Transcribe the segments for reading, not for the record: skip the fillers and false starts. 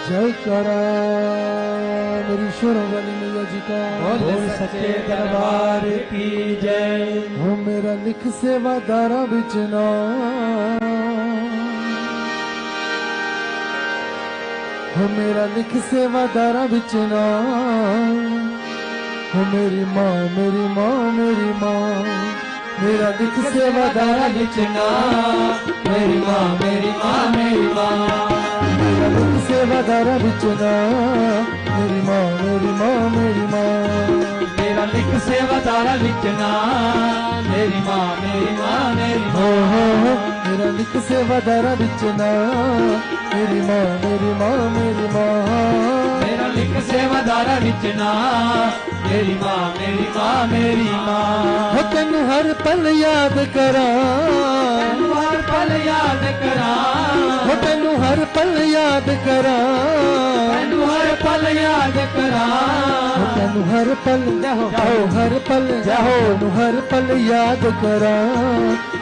जय करा मेरी शुरू वाली मैया जी का बोल सच्चे दरबार की जय। हो मेरा लिख सेवादारा विच नाम, हो मेरा लिख सेवादारा विच नाम, हो मेरी माँ मेरी माँ मेरी माँ, मेरा लिख सेवादारा विच नाम, मेरी माँ मेरी माँ मेरी माँ, मेरा लिख सेवादारा विच नाम, मेरी माँ मेरी माँ मेरी माँ, मेरा लिख सेवादारा विच नाम, मेरी माँ मेरी माँ मेरी माँ, मेरा लिख सेवादारा विच नाम, मेरी माँ मेरी माँ मेरी माँ, मेरा लिख सेवादारा विच नाम, मेरी माँ मेरी माँ मेरी माँ। हो तेनू हर पल याद करा, तैनू हर पल याद करा, हो तेनू हर पल याद करा, तैनू हर पल याद करा, हो तेनू हर पल जाहो हर पल जाहो तेनू हर पल याद करा,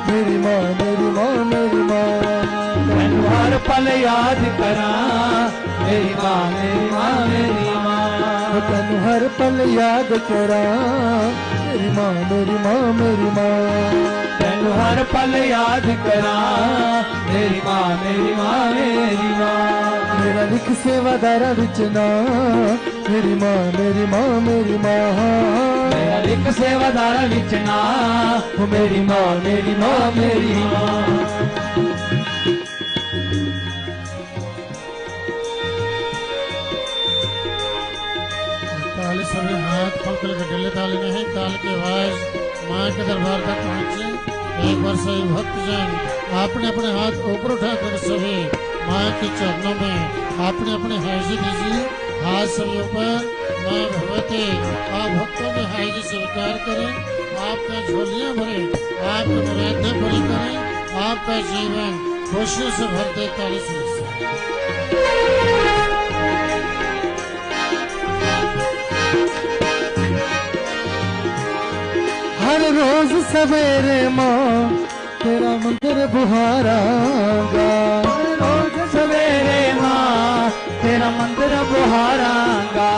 मेरी माँ मेरी माँ मेरी माँ, तैनू हर पल याद करा, मेरी माँ मेरी माँ मेरी माँ, हो तेनू हर पल याद करा, मेरी माँ मेरी माँ मेरी माँ, तैनू हर पल याद करा, मेरी माँ मेरी माँ मेरी माँ, मेरा लिख सेवादारा विच नाम, मेरी माँ मेरी माँ मेरी माँ, मेरा लिख सेवादारा विच नाम, हो मेरी माँ मेरी माँ मेरी माँ। ताली सभी हाथ पकड़ के डले ताली नहीं, ताल की आवाज माँ के दरबार तक पहुँचे। एक बार सही भक्तजन आपने अपने हाथ ऊपर उठाकर सभी माँ के चरणों में अपने अपने हाजिरी दीजिए। हाथ सभी ऊपर माँ भगवती आप भक्तों में हाजिरी स्वीकार करें, आपका झोलियाँ भरे, आपकी मुरादें पूरी करें, आपका जीवन खुशियों से भर दे। ताली से हर रोज सवेरे माँ तेरा मंदिर बुहारांगा, हर रोज सवेरे माँ तेरा मंदिर बुहारांगा,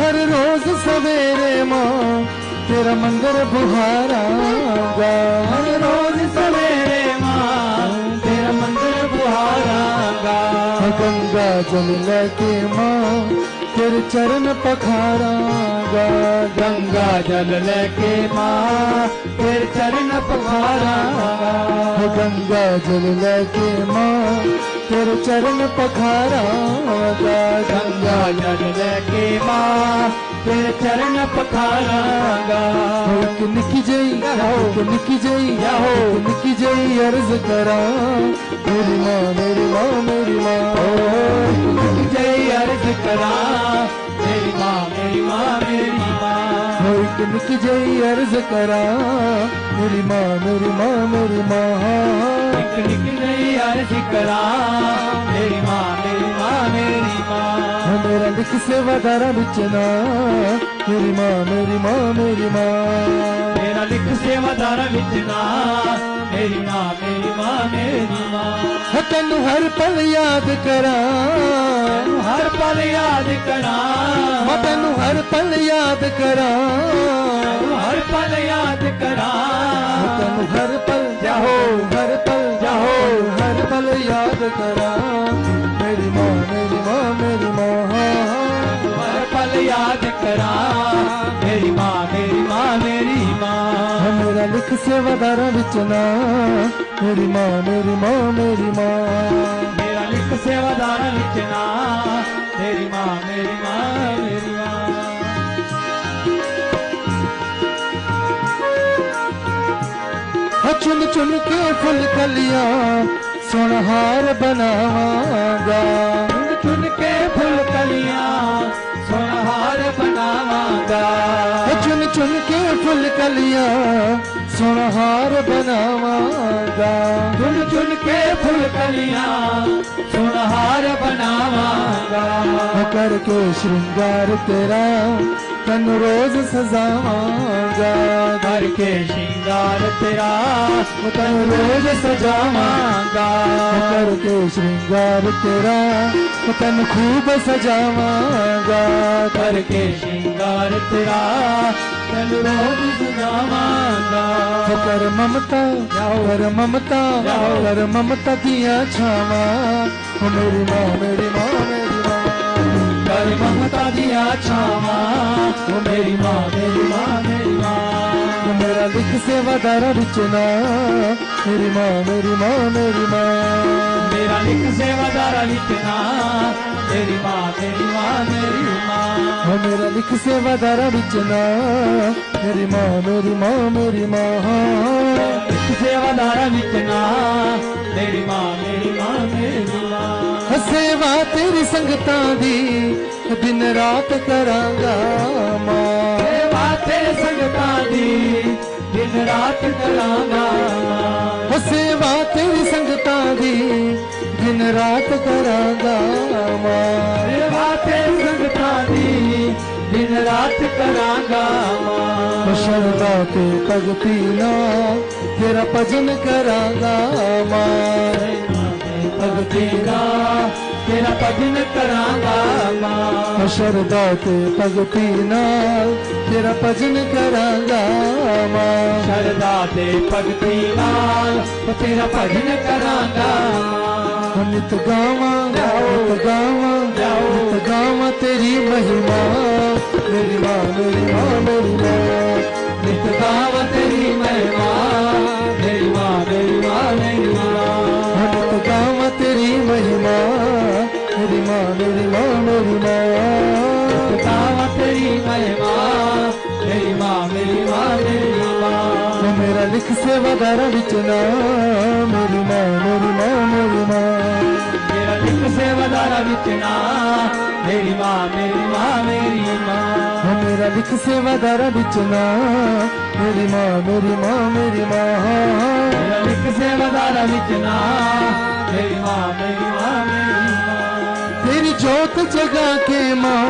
हर रोज सवेरे माँ तेरा मंदिर बुहारांगा, हर रोज सवेरे माँ तेरा मंदिर बुहारांगा, गंगा जल लेके माँ तेरे चरण पखारांगा, गंगा जल लेके माँ तेरे चरण पखारांगा, गंगा जल लेके माँ तेरे चरण पखारांगा, गंगा जल लेके माँ तेरे चरण पखारांगा, एक निकी जई निकी जई निकी जई अर्ज करा, मेरी माँ मेरी माँ मेरी माँ, जय अर्ज करा, मेरी माँ मेरी माँ मेरी माँ, एक निकी जई अर्ज करा, मेरी माँ मेरी माँ मेरी माँ, एक निक जय अर्ज करा, मेरी माँ मेरी माँ मेरी माँ, मेरा लिख सेवादारा विच नाम, मेरी माँ मेरी माँ मेरी माँ, मेरा लिख सेवादारा विच नाम, मेरी माँ मेरी माँ मेरी माँ, तेनू हर पल याद करा, तैनू हर पल याद करा, तेनू हर पल याद करा, तैनू हर पल याद करा, तेनू हर पल जाहो हर पल जाहो हर पल याद करा, मेरी माँ मेरी माँ मेरी माँ, हर पल याद करा, मेरी माँ मेरी माँ मेरी माँ, मेरा लिख सेवादारा विच नाम, मेरी माँ मेरी माँ मेरी माँ, मेरा लिख सेवादारा विच नाम, मेरी माँ मेरी माँ मेरी माँ, चुन चुन के फुल कलियां सुनहार बनावांगा, चुन के फूल कलियां सोनहार बनावांगा, चुन चुन के फुल कलियां सुनहार बनावांगा, चुन चुन के फूल कलियां सोनहार बनावांगा, करके श्रृंगार तेरा तैनू रोज सजावांगा करके श्रृंगार तेरा तैनू रोज सजावांगा करके श्रृंगार तेरा तैनू खूब सजावांगा करके श्रृंगार तेरा तैनू रोज सजावांगा कर ममता कर ममता दिया छावा मेरी माँ मेरी माँ मेरी माँ कर ममता दिया छावा मेरी माँ मेरी माँ मेरी माँ मेरा लिख सेवादारा बिचना मेरी माँ मेरी माँ मेरी माँ मेरा लिख सेवादारा बिचना मेरी माँ मेरी माँ मेरी माँ मेरा लिख सेवादारा बिचना मेरी माँ मेरी माँ मेरी माँ लिख सेवादारा बिचना मेरी माँ मेरी माँ मेरी माँ सेवा तेरी संगतां दी दिन रात करांगा माँ सेवा तेरी संगतां दी दिन रात करांगा सेवा तेरी संगतां दी दिन रात करांगा माँ सेवा तेरी संगतां दी दिन रात करांगा माँ शरदा के भगती ना तेरा भजन करांगा माँ भगती ना तेरा भजन करांगा माँ शरदा के भगती नाल तेरा भजन करांगा माँ शरदा ते भगती नाल तेरा भजन करांगा नित गावां तेरी महिमा मेरी माँ मेरी माँ मेरी माँ नित गावां तेरी महिमा मेरी माँ मेरी माँ मेरी माँ नित गावां तेरी महिमा मेरी माँ मेरी माँ मेरी माँ नित गावां तेरी महिमा मेरी माँ मेरी माँ मेरी माँ मेरा लिख सेवादारा बिचना मेरी माँ मेरी माँ मेरी माँ मेरा लिख सेवादारा बिचना मेरी माँ मेरी माँ मेरी माँ मेरा लिख सेवादारा बिचना मेरी माँ मेरी माँ मेरी माँ मेरा लिख सेवादारा बिचना मेरी माँ मेरी माँ मेरी माँ तेरी जोत जगा के माँ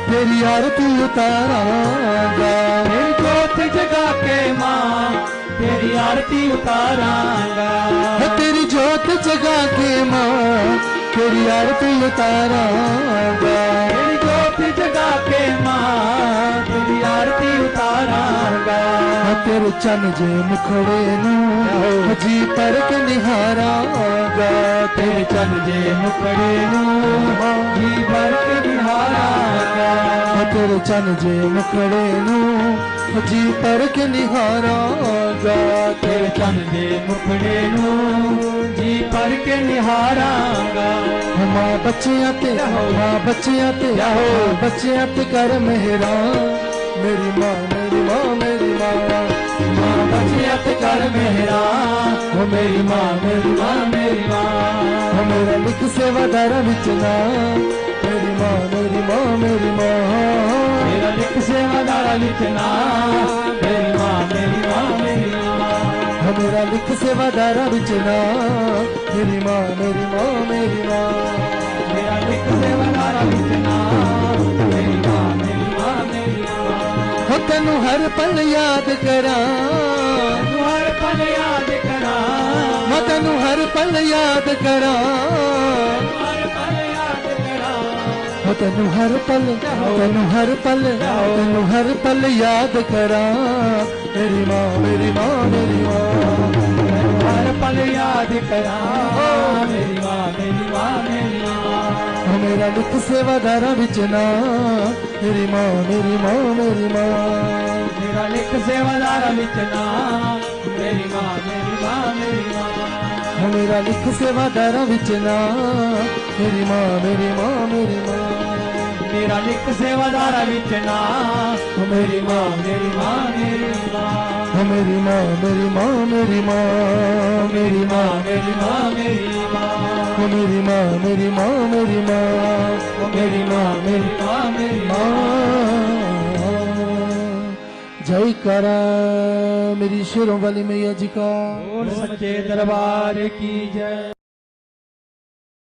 तेरी आरती उतारांगा तेरी जोत जगा के माँ तेरी आरती उतारांगा तेरी जोत जगा के माँ तेरी आरती उतारांगा तेरी जोत जगा के माँ तेरी आरती उतारांगा तेरे चन जे मुखड़े नू जी पर के निहारांगा तेरे चन जे मुखड़े नू जी भर के निहारांगा तेरे चन जे मुखड़े नू जी पर के निहारांगा तेरे चन जे मुखड़े नू जी पर के निहारांगा माँ बच्चियां ते बच्चियां ते कर मेहरा मेरी माँ मेरी माँ मेरी माँ माँ बच्चियां ते कर मेहरा ओ मेरी माँ मेरी माँ मेरी माँ मेरा लिख सेवादारा बिचना मेरी माँ मेरी माँ मेरी माँ मेरा लिख सेवादारा बिचना मेरी माँ मेरी माँ मेरी माँ मेरा लिख सेवादारा बिचना मेरी माँ मेरी माँ मेरी माँ मेरा लिख सेवादारा बिचना मेरी माँ मेरी माँ मेरी माँ तेनू हर पल याद करा हर पल याद करा मैं तेनू हर पल याद करा हर पल याद करा तेनू हर पल याद करा मेरी माँ मेरी माँ मेरी माँ हर पल याद करा मेरी माँ मेरी माँ मेरी माँ मेरा लिख सेवादारा बिचना मेरी माँ मेरी माँ मेरी माँ मेरा लिख सेवादारा बिचना मेरी माँ मेरी माँ मेरी माँ मेरा लिख सेवादारा बिचना मेरी माँ मेरी माँ मेरी माँ मेरा लिख सेवादारा बिचना मेरी माँ मेरी माँ मेरी माँ मेरी माँ मेरी माँ मेरी माँ मेरी माँ मेरी माँ मेरी माँ मेरी माँ मेरी माँ मेरी माँ मेरी माँ मेरी माँ मेरी माँ जय करा मेरी शेरों वाली मैया जी का और सच्चे दरबार की जय।